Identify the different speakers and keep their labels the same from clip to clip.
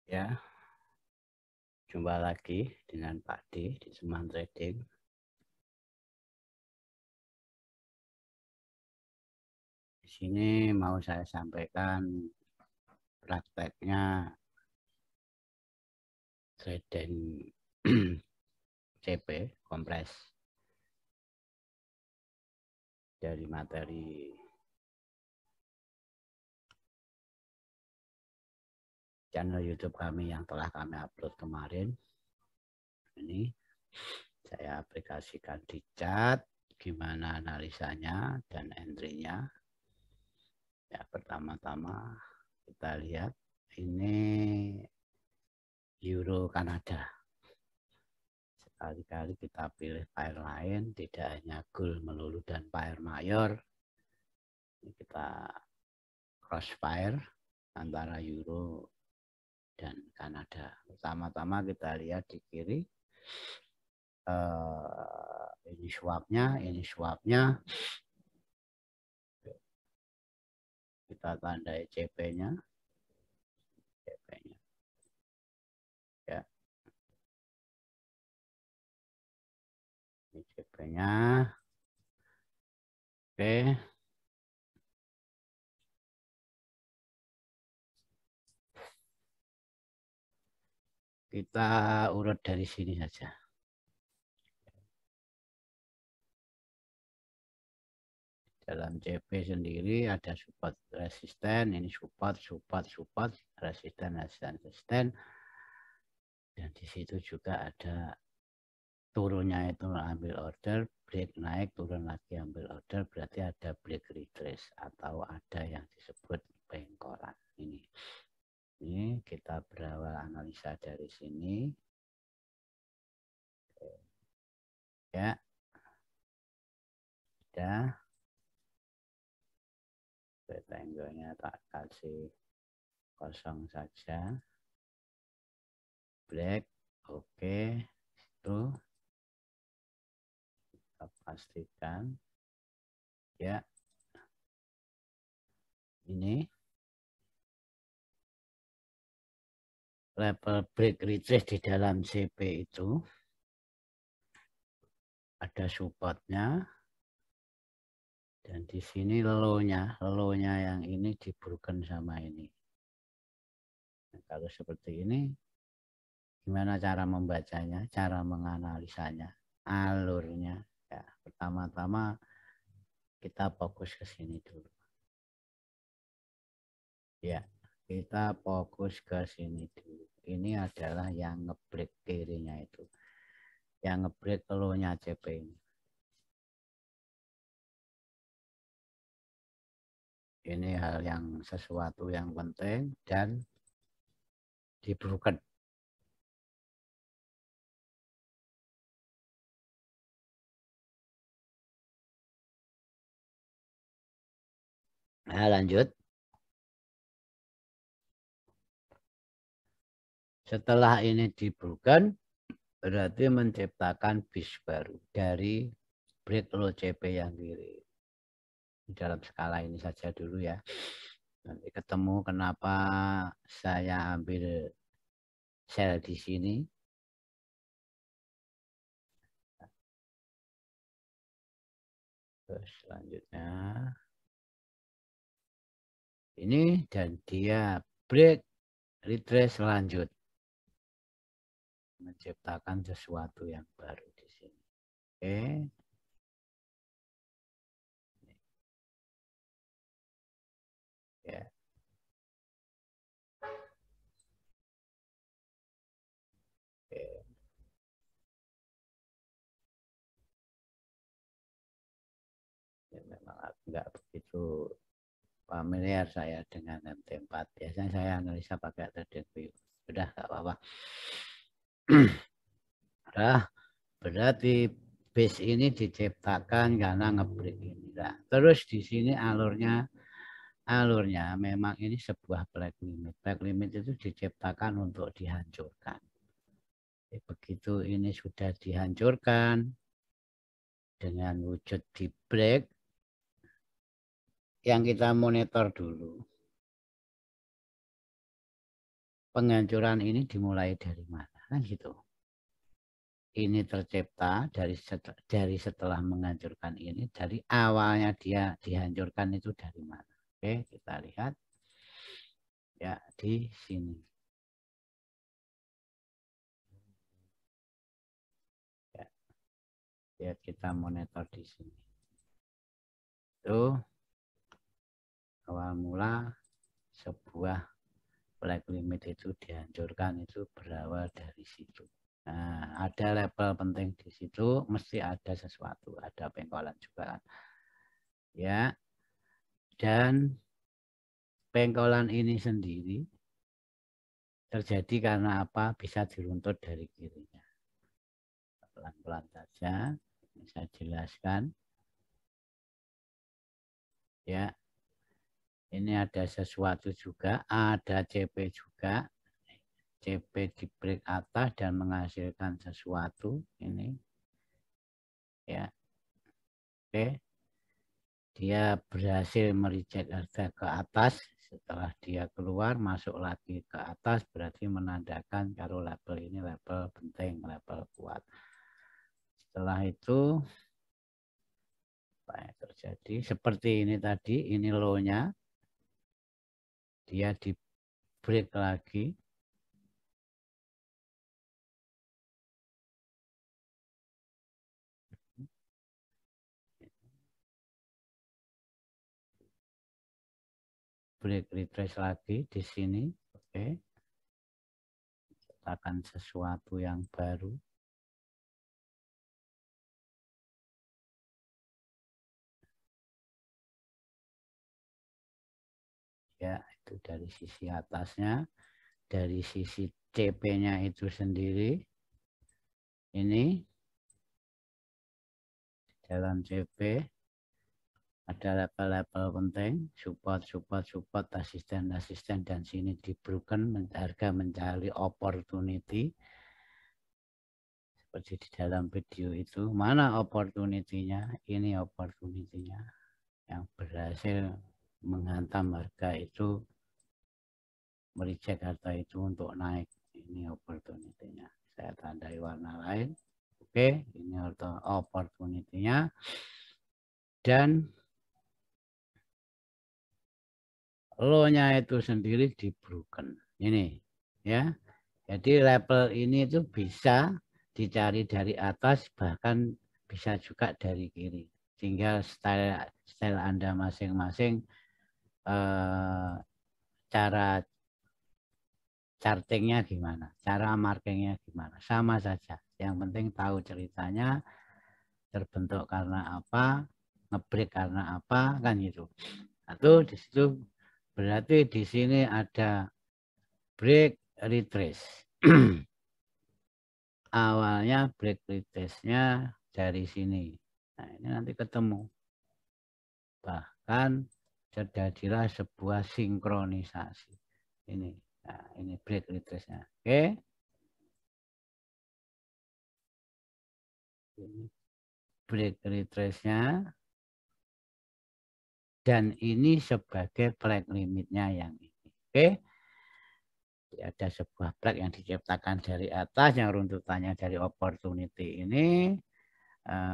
Speaker 1: Ya, jumpa lagi dengan Pak D di Seman Trading. Di sini mau saya sampaikan prakteknya trading CP kompres dari materi channel YouTube kami yang telah kami upload kemarin. Ini saya aplikasikan di chat, gimana analisanya dan entry-nya. Ya, pertama-tama kita lihat ini Euro Kanada. Sekali-kali kita pilih pair lain, tidak hanya gold melulu dan pair mayor. Ini kita cross pair antara Euro dan Kanada. Pertama-tama kita lihat di kiri. Ini swapnya. Kita tandai CP-nya. Ya. Ini CP-nya. Oke. Kita urut dari sini saja. Dalam CP sendiri ada support resisten, ini support, resisten. Dan di situ juga ada turunnya itu ambil order, break naik, turun lagi ambil order, berarti ada break retrace atau ada yang disebut pengkolan. Ini kita berawal analisa dari sini. Ya. Sudah. Rectangle-nya tak kasih kosong saja. Black, oke. Itu kita pastikan. Ya. Ini level break retrace di dalam CP itu ada supportnya. Dan di sini low-nya yang ini dibroken sama ini. Nah, kalau seperti ini, gimana cara membacanya, cara menganalisanya, alurnya. Ya, pertama-tama kita fokus ke sini dulu. Ya, kita fokus ke sini dulu. Ini adalah yang ngebreak kirinya itu. Yang ngebreak low-nya CP ini. Ini hal yang sesuatu yang penting dan dibroken. Nah, lanjut. Setelah ini dibroken, berarti menciptakan bis baru dari break low CP yang kiri. Dalam skala ini saja dulu ya. Nanti ketemu kenapa saya ambil sell di sini. Terus selanjutnya ini dan dia break retrace lanjut, menciptakan sesuatu yang baru di sini. Oke. Ya. Oke. Ya, memang nggak begitu familiar saya dengan MT4. Biasanya saya analisa pakai trading view. Sudah nggak apa-apa. Nah, berarti base ini diciptakan karena ngebreak ini. Nah, terus di sini alurnya memang ini sebuah black limit. Black limit itu diciptakan untuk dihancurkan. Begitu ini sudah dihancurkan dengan wujud di break, yang kita monitor dulu penghancuran ini dimulai dari mana, kan gitu. Ini tercipta dari setelah menghancurkan ini, dari awalnya dia dihancurkan itu dari mana. Oke, kita lihat ya di sini. Ya, lihat kita monitor di sini. Itu awal mula sebuah black limit itu dihancurkan itu berawal dari situ. Nah, ada level penting di situ, mesti ada sesuatu, ada pengkolan juga. Ya, dan pengkolan ini sendiri terjadi karena apa? Bisa diruntut dari kirinya. Pelan-pelan saja, saya jelaskan. Ya, ini ada sesuatu juga, ada CP juga. CP di break atas dan menghasilkan sesuatu ini. Ya, oke. Dia berhasil mereject harga ke atas. Setelah dia keluar, masuk lagi ke atas, berarti menandakan kalau level ini level penting, level kuat. Setelah itu, apa yang terjadi? Seperti ini tadi, ini low-nya. Dia di break lagi. Break retrace lagi di sini. Oke. Ciptakan sesuatu yang baru. Ya, itu dari sisi atasnya. Dari sisi CP-nya itu sendiri. Ini jalan CP. Ada level-level penting, support, asisten, dan sini di broken, harga mencari opportunity. Seperti di dalam video itu, mana opportunity-nya? Ini opportunity-nya yang berhasil menghantam harga itu, mereject harga itu untuk naik. Ini opportunity-nya. Saya tandai warna lain. Oke, ini opportunity-nya. Dan low-nya itu sendiri di broken. Ini ya. Jadi level ini itu bisa dicari dari atas, bahkan bisa juga dari kiri. Tinggal style Anda masing-masing, cara chartingnya gimana, cara markingnya gimana, sama saja. Yang penting tahu ceritanya, terbentuk karena apa, ngebreak karena apa, kan gitu. Atau di situ berarti di sini ada break retrace. Awalnya break retrace-nya dari sini. Nah, ini nanti ketemu. Bahkan terjadilah sebuah sinkronisasi. Ini. Nah, ini break retrace-nya. Oke. Ini break retrace-nya. Dan ini sebagai flag limit-nya yang ini. Oke. Ada sebuah flag yang diciptakan dari atas yang runtutannya dari opportunity ini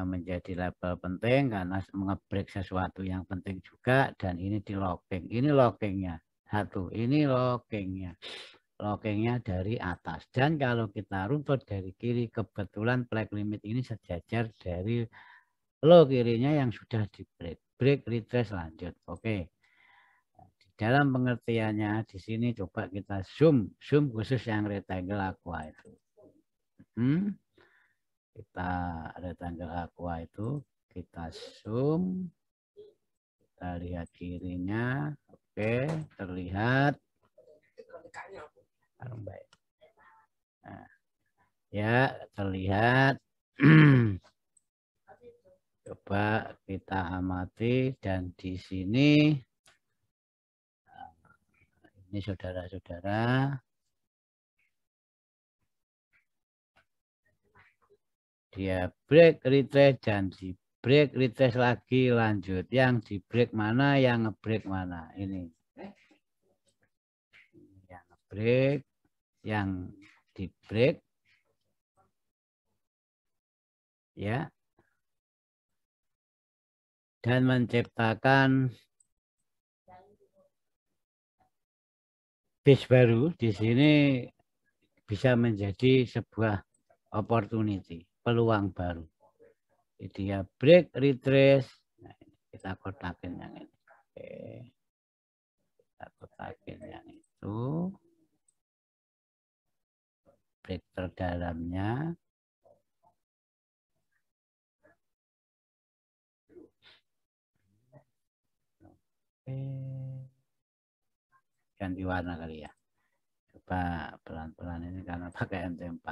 Speaker 1: menjadi level penting karena mengebreak sesuatu yang penting juga, dan ini di locking. Ini lockingnya satu, ini lockingnya dari atas. Dan kalau kita runtut dari kiri, kebetulan flag limit ini sejajar dari low kirinya yang sudah di break retrace lanjut. Oke. Dalam pengertiannya di sini coba kita zoom khusus yang rectangle aqua itu. Kita rectangle aqua itu kita zoom, kita lihat kirinya. Oke, terlihat. Nah, ya, terlihat. Coba kita amati, dan di sini ini saudara-saudara, dia break retrace dan di break retrace lagi lanjut. Yang di break mana, yang ngebreak mana? Ini yang ngebreak, yang di break, ya, dan menciptakan base baru. Di sini bisa menjadi sebuah opportunity, peluang baru. Jadi ya break, retrace. Nah, kita kotakin yang ini. Oke. Kita kotakin yang itu. Break terdalamnya. Oke. Ganti warna kali ya. Coba pelan-pelan ini karena pakai MT4.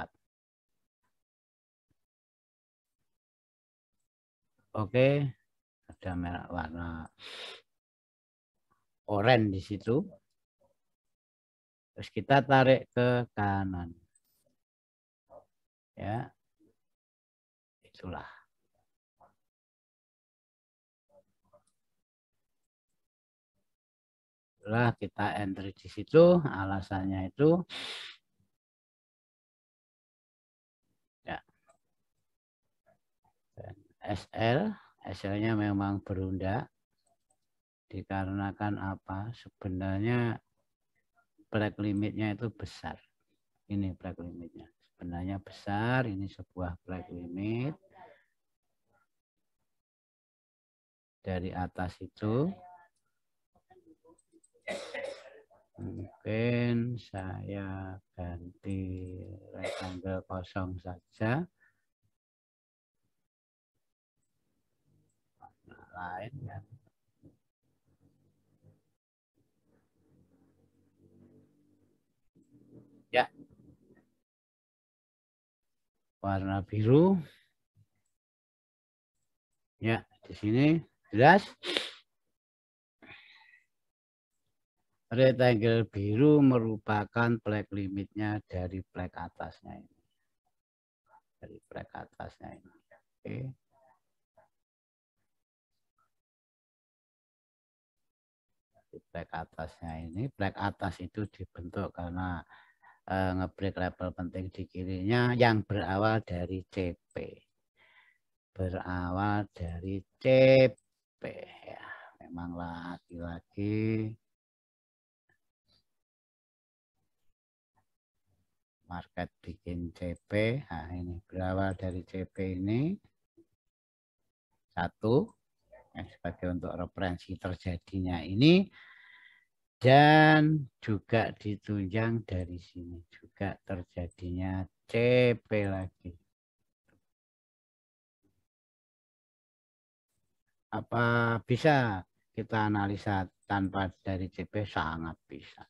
Speaker 1: Oke. Ada merah warna oranye di situ. Terus kita tarik ke kanan. Ya. Itulah. Setelah kita entry di situ, alasannya itu ya. SL-nya memang berundak. Dikarenakan apa? Sebenarnya black limitnya itu besar. Ini black limitnya. Sebenarnya besar, ini sebuah black limit. Dari atas itu mungkin saya ganti rectangle kosong saja. Warna lain ya. Ya. Warna biru. Ya, di sini jelas. Rectangle biru merupakan black limitnya dari black atasnya ini. Dari black atasnya ini. Oke. Di black atasnya ini, black atas itu dibentuk karena ngebreak level penting di kirinya yang berawal dari CP. Berawal dari CP ya. Memang lagi-lagi market bikin CP. Nah, ini berawal dari CP ini. Satu, sebagai untuk referensi terjadinya ini. Dan juga ditunjang dari sini. Juga terjadinya CP lagi. Apa bisa kita analisa tanpa dari CP? Sangat bisa.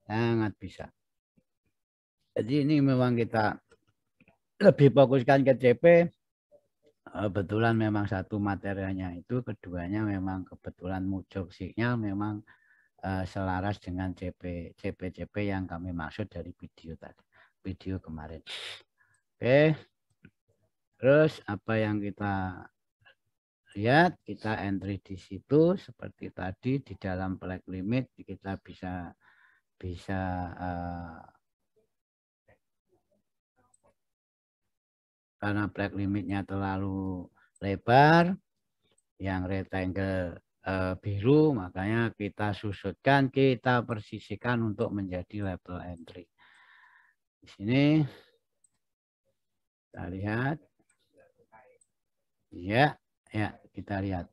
Speaker 1: Sangat bisa. Jadi ini memang kita lebih fokuskan ke CP. Kebetulan memang satu materialnya itu, keduanya memang kebetulan muncul sinyal memang selaras dengan CP yang kami maksud dari video kemarin. Oke. Terus apa yang kita lihat, kita entry di situ seperti tadi di dalam black limit kita bisa karena black limitnya terlalu lebar, yang rectangle biru, makanya kita susutkan, kita persisikan untuk menjadi level entry. Di sini kita lihat, ya, kita lihat.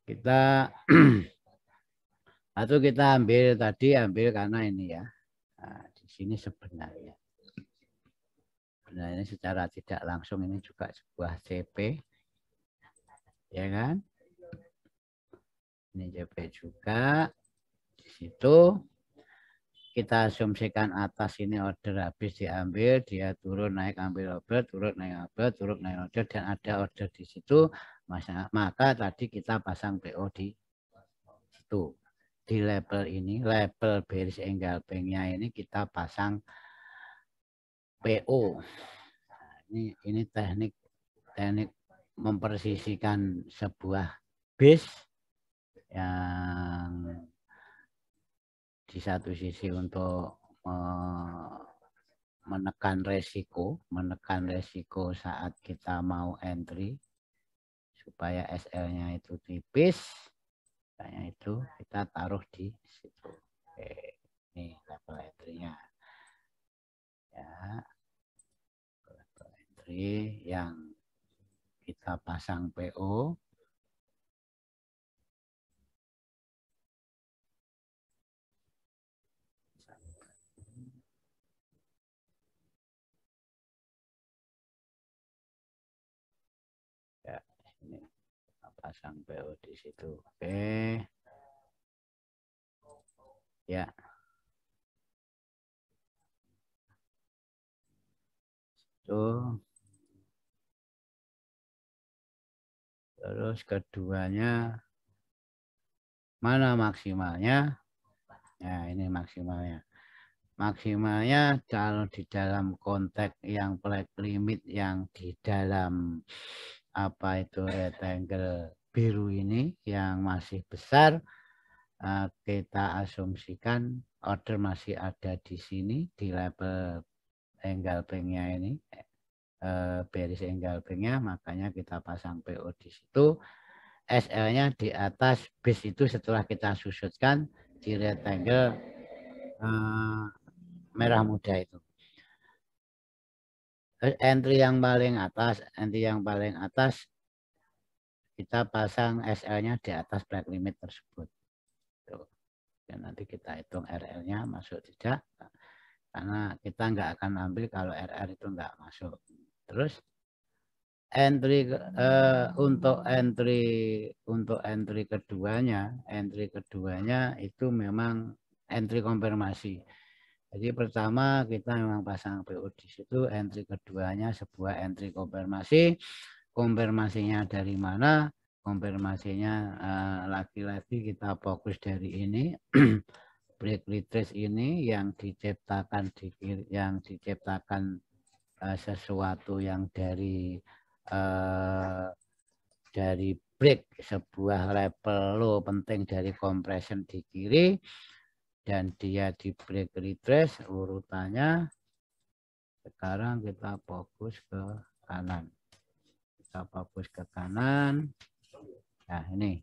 Speaker 1: Kita atau kita ambil karena ini ya. Nah, di sini sebenarnya secara tidak langsung ini juga sebuah CP, ya kan? Ini CP juga. Di situ kita asumsikan atas ini order habis diambil, dia turun naik ambil order, turun naik order, turun naik order, dan ada order di situ, maka tadi kita pasang PO di situ. Di level ini, level bearish engulfing-nya ini kita pasang PO. Ini teknik mempersisikan sebuah base yang di di satu sisi untuk menekan resiko saat kita mau entry supaya SL-nya itu tipis. Makanya itu kita taruh di situ. Oke, ini level entry-nya. Ya, level entry yang kita pasang PO. Ya, ini kita pasang PO di situ. Oke. Ya. Tuh. Terus keduanya mana maksimalnya? Nah, ini maksimalnya. Maksimalnya kalau di dalam konteks yang flag limit yang di dalam apa itu rectangle biru ini yang masih besar, kita asumsikan order masih ada di sini di level engulfing-nya ini, bearish engulfing-nya, makanya kita pasang PO di situ. SL-nya di atas base itu setelah kita susutkan di rectangle merah muda itu. Entry yang paling atas kita pasang SL-nya di atas black limit tersebut. Tuh. Dan nanti kita hitung RL-nya masuk tidak, karena kita nggak akan ambil kalau RR itu nggak masuk. Terus untuk entry keduanya itu memang entry konfirmasi. Jadi pertama kita memang pasang PO di situ, entry keduanya sebuah entry konfirmasi. Konfirmasinya dari mana? Konfirmasinya lagi-lagi kita fokus dari ini. Break retrace ini yang diciptakan sesuatu yang dari break sebuah level low penting dari compression di kiri, dan dia di break retrace urutannya. Sekarang kita fokus ke kanan. Kita fokus ke kanan. Nah, ini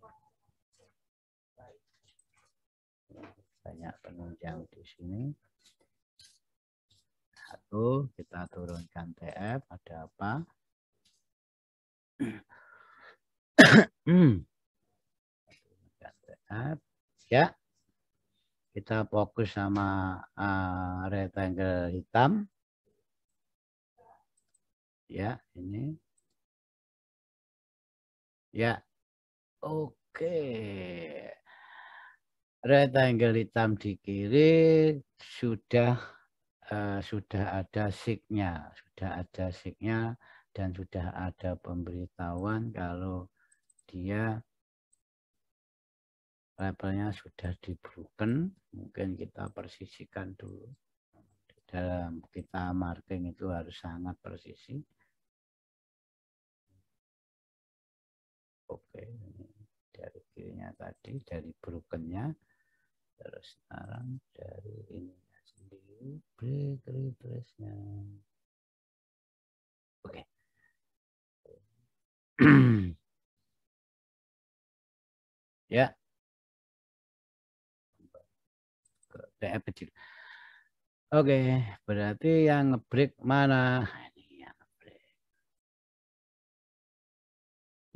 Speaker 1: banyak penunjang di sini. Satu, kita turunkan TF. Ada apa? TF. Ya, kita fokus sama rectangle hitam. Ya, ini. Ya, oke. Rectangle hitam di kiri sudah ada signya, dan sudah ada pemberitahuan kalau dia levelnya sudah di broken. Mungkin kita persisikan dulu. Dalam kita marking itu harus sangat presisi. Oke, dari kirinya tadi, dari brokennya. Terus sekarang dari ininya sendiri, break retrace-nya. Oke. Ya. TF kecil. Oke, berarti yang ngebreak mana? Ini yang ngebreak.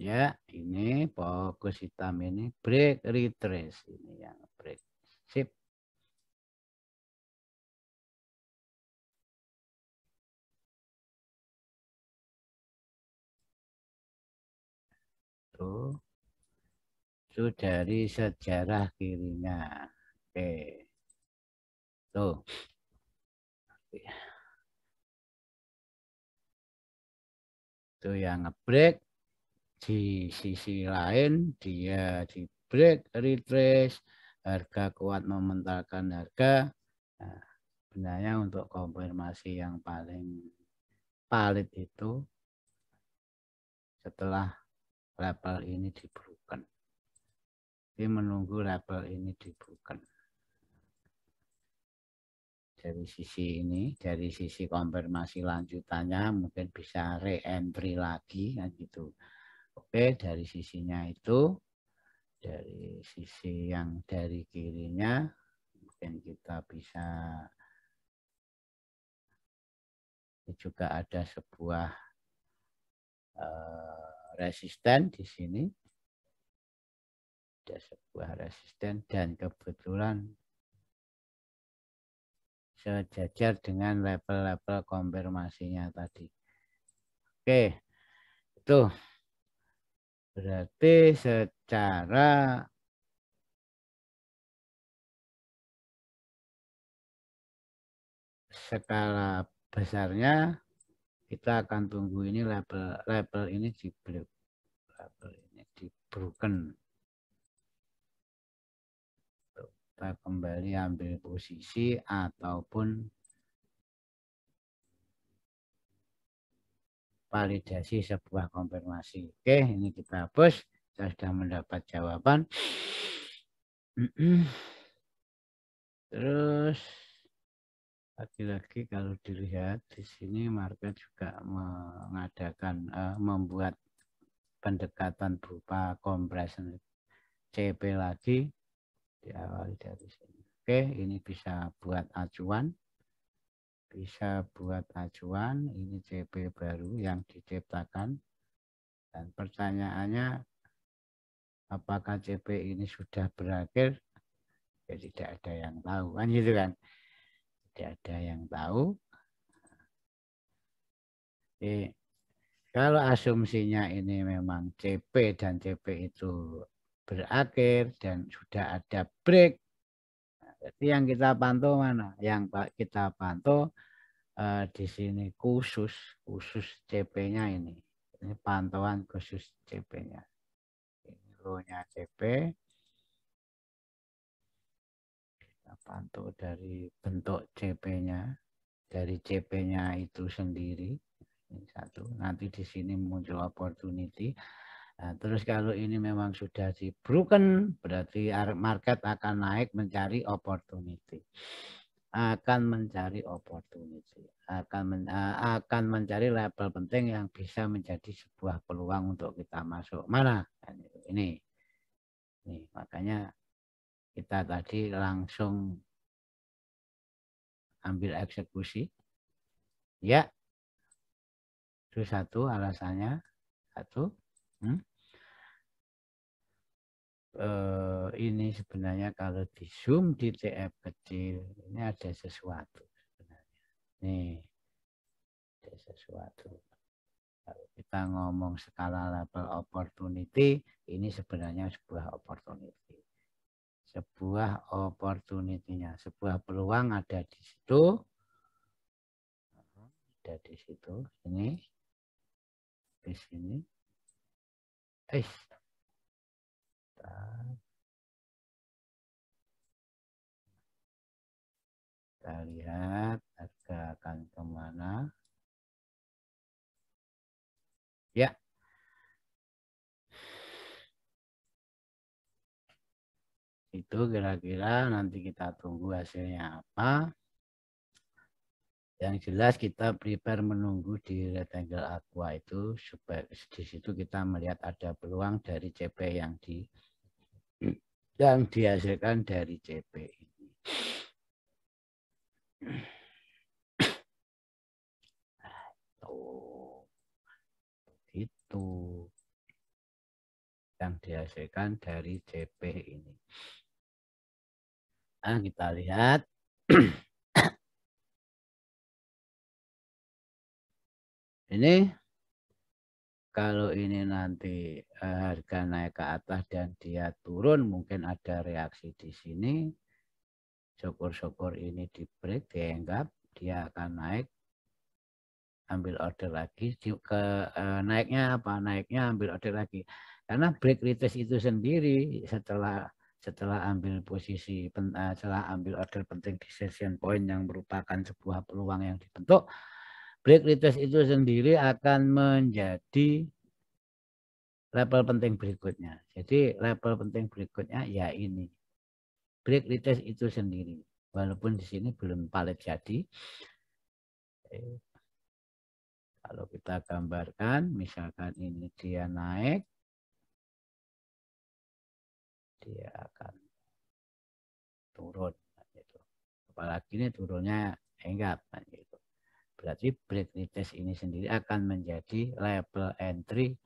Speaker 1: Ya, ini fokus hitam ini break retrace, ini yang ngebreak. Sip. Tuh. Itu dari sejarah kirinya. Oke. Tuh. Itu yang ngebreak. Di sisi lain dia di break retrace, harga kuat mementalkan harga. Nah, sebenarnya untuk konfirmasi yang paling valid itu setelah level ini di broken. Jadi menunggu level ini di broken. dari sisi ini, dari sisi konfirmasi lanjutannya mungkin bisa re-entry lagi kan gitu. Oke, dari sisinya itu, dari sisi yang dari kirinya mungkin kita bisa juga ada sebuah resisten di sini, ada sebuah resisten dan kebetulan sejajar dengan level-level konfirmasinya tadi. Oke, itu berarti secara skala besarnya kita akan tunggu ini level ini di break, level ini di broken. Kita kembali ambil posisi ataupun validasi sebuah konfirmasi. Oke, ini kita hapus. Kita sudah mendapat jawaban. Terus lagi-lagi kalau dilihat di sini market juga mengadakan membuat pendekatan berupa compression CP lagi diawali dari sini. Oke, ini bisa buat acuan. Bisa buat acuan, ini CP baru yang diciptakan. Dan pertanyaannya, apakah CP ini sudah berakhir? Ya tidak ada yang tahu, kan gitu kan? Tidak ada yang tahu. Jadi, kalau asumsinya ini memang CP dan CP itu berakhir dan sudah ada break, jadi yang kita pantau mana? Yang kita pantau di sini khusus CP-nya ini. Ini pantauan khusus CP-nya. Ini low-nya CP. Kita pantau dari bentuk CP-nya, dari CP-nya itu sendiri. Ini satu. Nanti di sini muncul opportunity. Nah, terus kalau ini memang sudah di broken, berarti market akan naik mencari opportunity. Akan mencari opportunity. Akan mencari level penting yang bisa menjadi sebuah peluang untuk kita masuk. Mana? Ini. Nih, makanya kita tadi langsung ambil eksekusi. Ya, itu satu alasannya. Satu. Ini sebenarnya kalau di zoom di TF kecil ini ada sesuatu sebenarnya. Nih, ada sesuatu. Kalau kita ngomong skala level opportunity, ini sebenarnya sebuah opportunity. Sebuah opportunity-nya, sebuah peluang ada di situ. Ada di situ, ini. Di sini. Kita lihat harga akan kemana. Ya. Itu kira-kira nanti kita tunggu hasilnya apa. Yang jelas kita prepare menunggu di rectangle aqua itu supaya di situ kita melihat ada peluang dari CP yang dihasilkan dari CP ini. Itu yang dihasilkan dari CP ini. Nah, kita lihat. Ini kalau ini nanti harga naik ke atas dan dia turun, mungkin ada reaksi di sini. Syukur-syukur ini di break, dianggap dia akan naik. Ambil order lagi. Naiknya apa? Naiknya ambil order lagi. Karena break retest itu sendiri setelah ambil posisi, setelah ambil order penting di session point yang merupakan sebuah peluang yang dibentuk, break retest itu sendiri akan menjadi level penting berikutnya. Jadi level penting berikutnya ya ini. Break retest itu sendiri. walaupun di sini belum palet jadi. Kalau kita gambarkan, misalkan ini dia naik, dia akan turun. Gitu. Apalagi ini turunnya enggak. Gitu. Berarti break retest ini sendiri akan menjadi level entry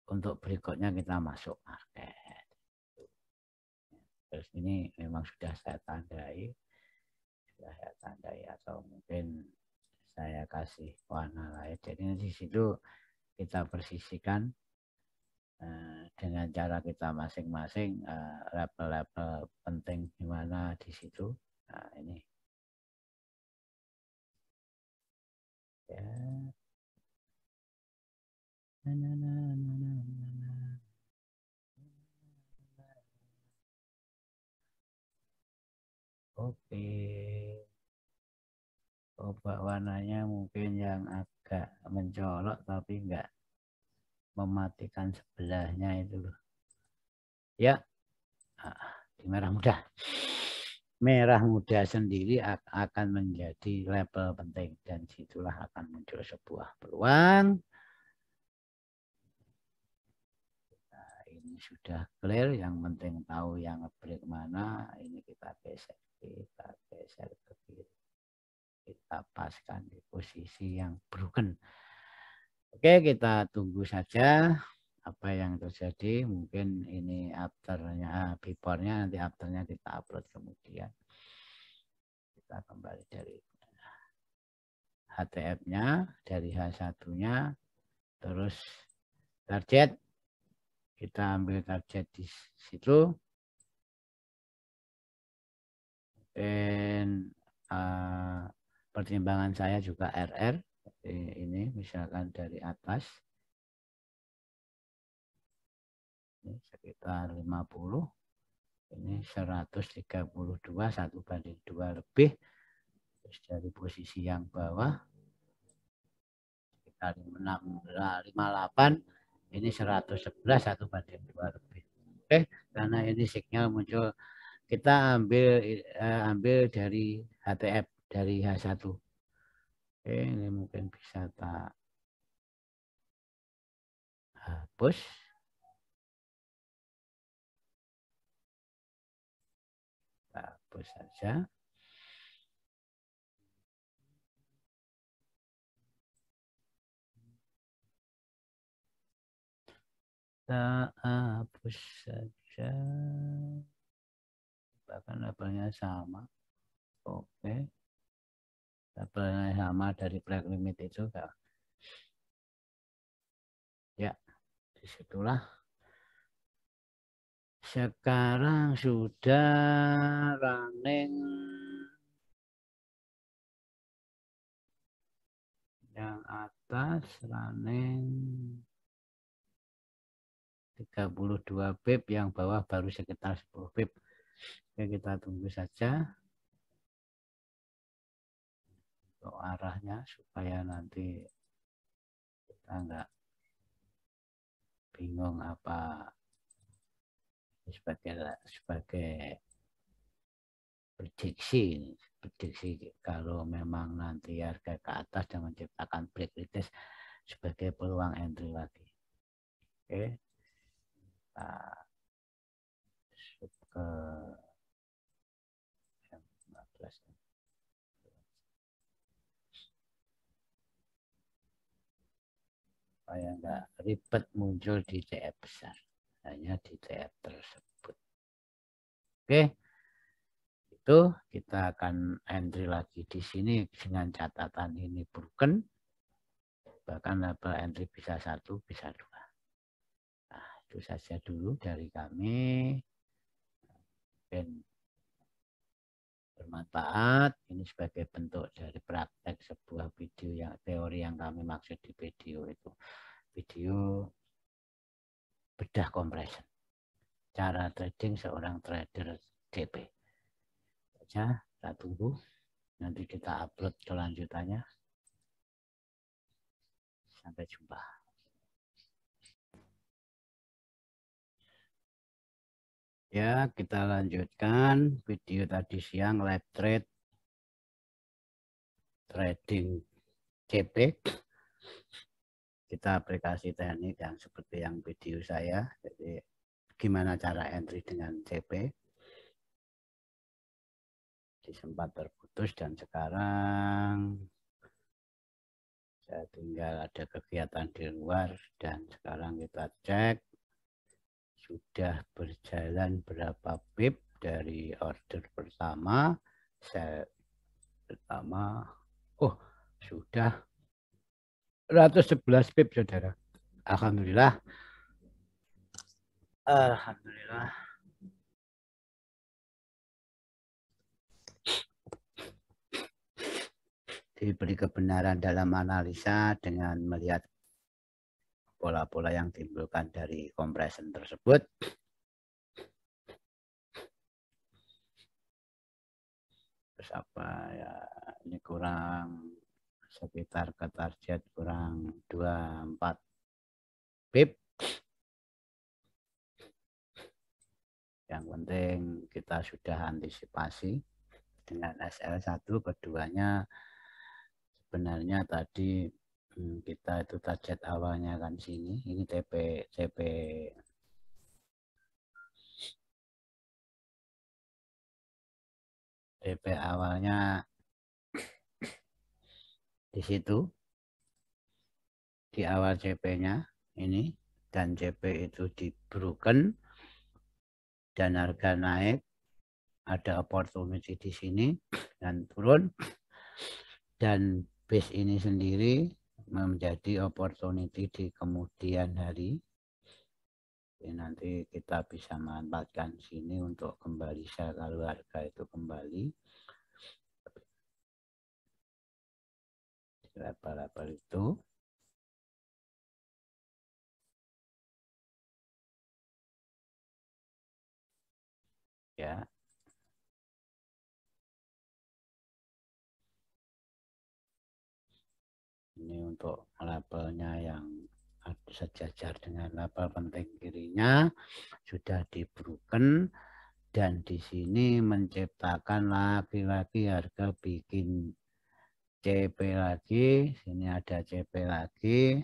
Speaker 1: untuk berikutnya kita masuk market. Terus ini memang sudah saya tandai, atau mungkin saya kasih warna lain. Jadi di situ kita persisikan dengan cara kita masing-masing level-level penting gimana di situ. Nah ini ya. Oke, coba warnanya mungkin yang agak mencolok tapi enggak mematikan sebelahnya itu loh. Ya, di merah muda. Merah muda sendiri akan menjadi level penting dan situlah akan muncul sebuah peluang. Nah, ini sudah clear, yang penting tahu yang ngebreak mana. Ini kita geser ke kiri. Kita paskan di posisi yang broken. Oke, kita tunggu saja apa yang terjadi. Mungkin ini afternya, before-nya, nanti afternya kita upload kemudian. Kita kembali dari HTF-nya, dari H1-nya, terus target. Kita ambil target di situ. Dan pertimbangan saya juga RR. Ini misalkan dari atas. Ini sekitar 50. Ini 132, 1/2 lebih. Terus dari posisi yang bawah sekitar 58, ini 111, 1/2 lebih. Oke, karena ini signal muncul, kita ambil dari HTF, dari H1. Oke, ini mungkin bisa tak hapus. Hapus saja. Kita hapus saja. Bahkan labelnya sama. Oke. Labelnya sama dari break limit itu. Ya, disitulah. Sekarang sudah running yang atas, running 32 pip, yang bawah baru sekitar 10 pip. Oke, kita tunggu saja untuk arahnya supaya nanti kita nggak bingung apa sebagai prediksi kalau memang nanti harga ke atas dan menciptakan break retest sebagai peluang entry lagi. Oke, kita masuk ke yang 15 supaya nggak ribet muncul di TF besar, hanya di TF tersebut. Oke, itu kita akan entry lagi di sini dengan catatan ini broken, bahkan level entry bisa 1, bisa 2. Nah, itu saja dulu dari kami. Dan bermanfaat, ini sebagai bentuk dari praktek sebuah video yang teori yang kami maksud di video itu, video bedah compression, cara trading seorang trader DP. Saja, kita tunggu nanti kita upload kelanjutannya. Sampai jumpa. Ya, kita lanjutkan video tadi siang live trade trading CP. Kita aplikasi teknik yang seperti yang video saya. Jadi gimana cara entry dengan CP. Sempat terputus dan sekarang saya tinggal ada kegiatan di luar dan sekarang kita cek sudah berjalan berapa pip dari order pertama. Saya pertama, oh sudah 111 pip saudara. Alhamdulillah. Alhamdulillah. Diberi kebenaran dalam analisa dengan melihat pola-pola yang ditimbulkan dari compression tersebut. Terus apa ya, ini kurang sekitar ke target kurang 24 pip. Yang penting kita sudah antisipasi dengan SL1. Keduanya sebenarnya tadi kita itu target awalnya kan sini. Ini TP awalnya di situ, di awal CP-nya ini, dan CP itu di broken dan harga naik, ada opportunity di sini dan turun, dan base ini sendiri menjadi opportunity di kemudian hari. Jadi nanti kita bisa manfaatkan sini untuk kembali sell kalau harga itu kembali level-level itu. Ya, ini untuk levelnya yang sejajar dengan level penting kirinya sudah di broken, dan di sini menciptakan lagi-lagi harga bikin CP lagi. Sini ada CP lagi,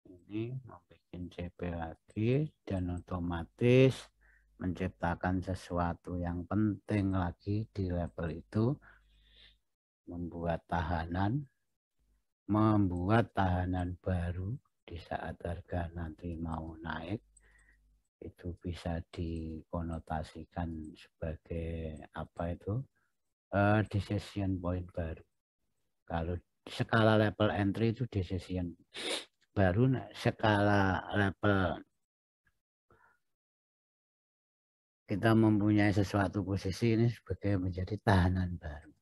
Speaker 1: ini membuat CP lagi, dan otomatis menciptakan sesuatu yang penting lagi di level itu, membuat tahanan baru di saat harga nanti mau naik. Itu bisa dikonotasikan sebagai apa itu, decision point baru. Kalau skala level entry itu decision baru, skala level kita mempunyai sesuatu posisi ini sebagai menjadi tahanan baru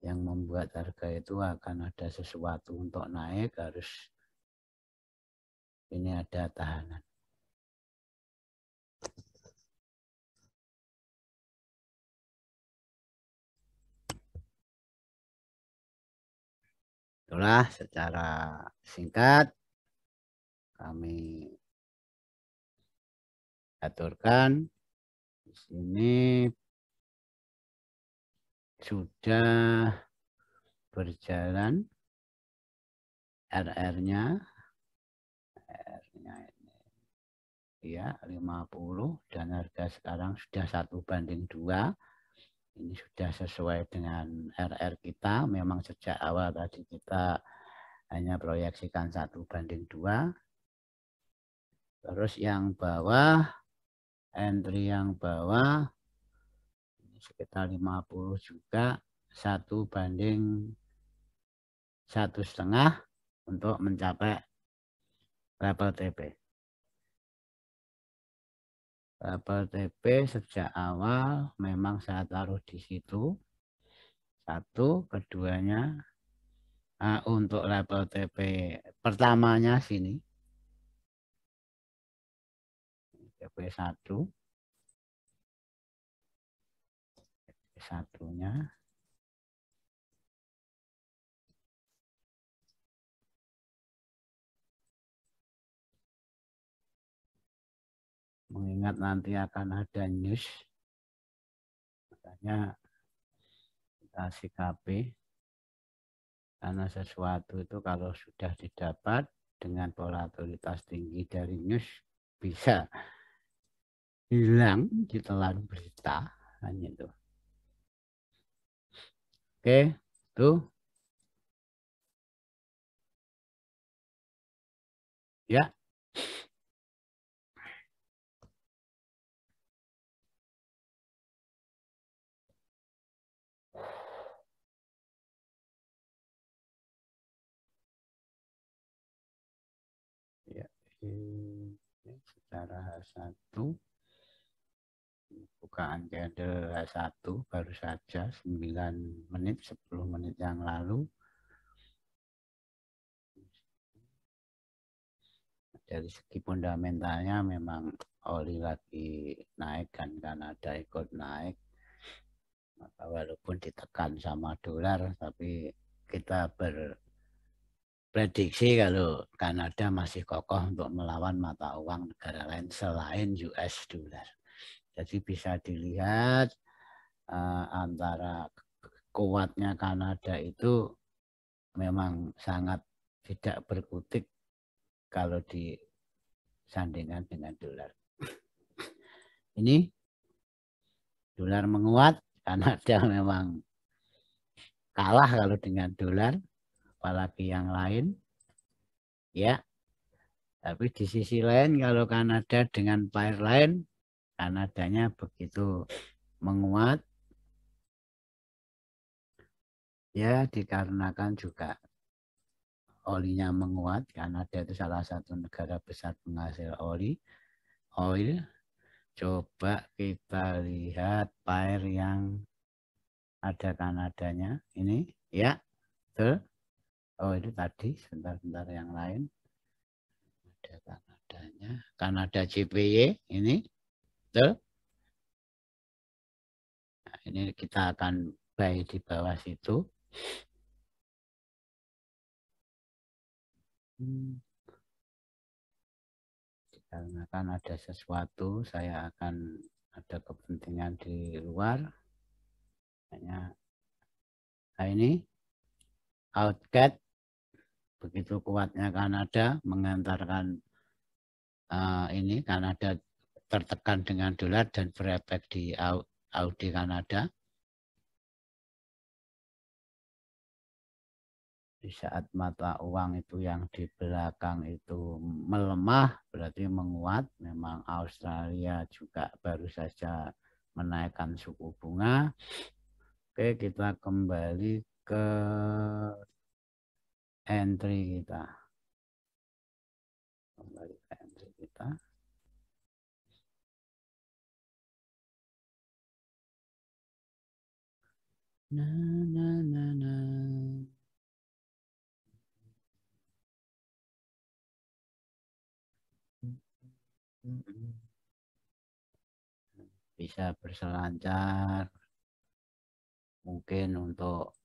Speaker 1: yang membuat harga itu akan ada sesuatu untuk naik, harus ini ada tahanan. Itulah secara singkat kami aturkan. Di sini sudah berjalan RR-nya ya 50, dan harga sekarang sudah 1:2. Ini sudah sesuai dengan RR kita. Memang sejak awal tadi kita hanya proyeksikan 1:2. Terus yang bawah, entry yang bawah ini sekitar 50 juga, 1:1,5 untuk mencapai level TP. Level TP sejak awal memang saya taruh di situ. Satu, keduanya untuk level TP pertamanya sini. TP 1. Satunya mengingat nanti akan ada news, makanya kita sikapi, karena sesuatu itu kalau sudah didapat dengan volatilitas tinggi dari news bisa hilang ditelan berita, hanya itu. Oke, tuh ya. Ya, ini secara H1 bukaan candle H1 baru saja 9 menit 10 menit yang lalu. Dari segi fundamentalnya memang oli lagi naik kan, Kanada ikut naik, maka walaupun ditekan sama dolar tapi kita berprediksi kalau Kanada masih kokoh untuk melawan mata uang negara lain selain US dollar. Jadi bisa dilihat antara kuatnya Kanada itu memang sangat tidak berkutik kalau disandingkan dengan dolar. Ini dolar menguat, Kanada memang kalah kalau dengan dolar, apalagi yang lain. Ya, tapi di sisi lain kalau Kanada dengan pair lain, Kanadanya begitu menguat, ya dikarenakan juga olinya menguat. Kanada itu salah satu negara besar penghasil oil. Coba kita lihat pair yang ada Kanadanya. Ini ya, betul. Oh itu tadi, sebentar-sebentar yang lain. Ada Kanadanya. Kanada CPY ini, betul. Nah, ini kita akan buy di bawah situ. Karena kan ada sesuatu, saya akan ada kepentingan di luar. Nah ini outcat, begitu kuatnya Kanada mengantarkan ini Kanada tertekan dengan dolar dan berefek di Audi Kanada. Di saat mata uang itu yang di belakang itu melemah, berarti menguat. Memang Australia juga baru saja menaikkan suku bunga. Oke, kita kembali ke entry kita. Kembali ke entry kita. Bisa berselancar. Mungkin untuk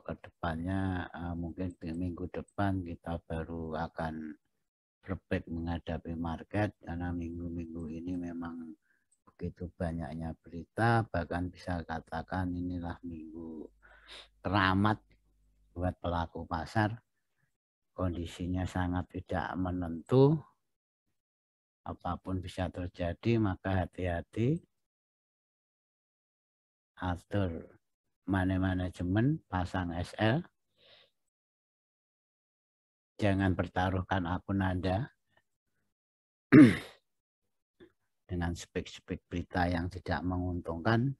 Speaker 1: kedepannya, mungkin di minggu depan kita baru akan berbalik menghadapi market, karena minggu-minggu ini memang begitu banyaknya berita, bahkan bisa katakan inilah minggu keramat buat pelaku pasar. Kondisinya sangat tidak menentu, apapun bisa terjadi, maka hati-hati, atur money manajemen, pasang SL, jangan pertaruhkan akun Anda dengan spek-spek berita yang tidak menguntungkan.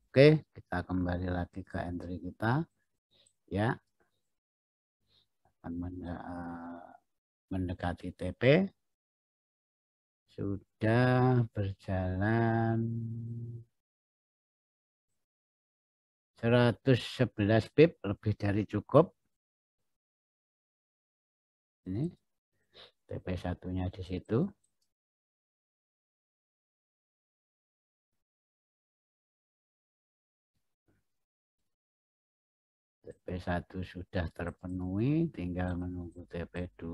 Speaker 1: Oke, kita kembali lagi ke entry kita. Ya, akan mendekati TP. Sudah berjalan 111 pip, lebih dari cukup. Ini TP satunya di situ. TP1 sudah terpenuhi, tinggal menunggu TP2.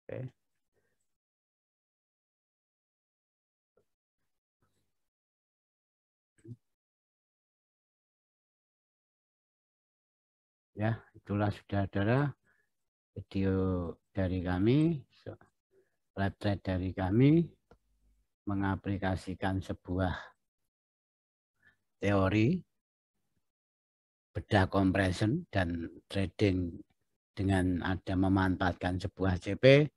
Speaker 1: Oke. Ya, itulah saudara-saudara video dari kami, live trade dari kami, mengaplikasikan sebuah teori bedah compression dan trading dengan ada memanfaatkan sebuah CP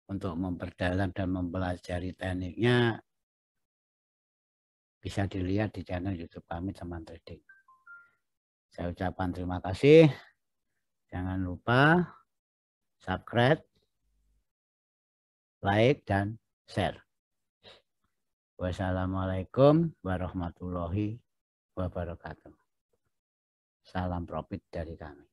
Speaker 1: untuk memperdalam dan mempelajari tekniknya. Bisa dilihat di channel YouTube kami Teman Trading. Saya ucapkan terima kasih. Jangan lupa subscribe, like, dan share. Wassalamualaikum warahmatullahi wabarakatuh. Salam profit dari kami.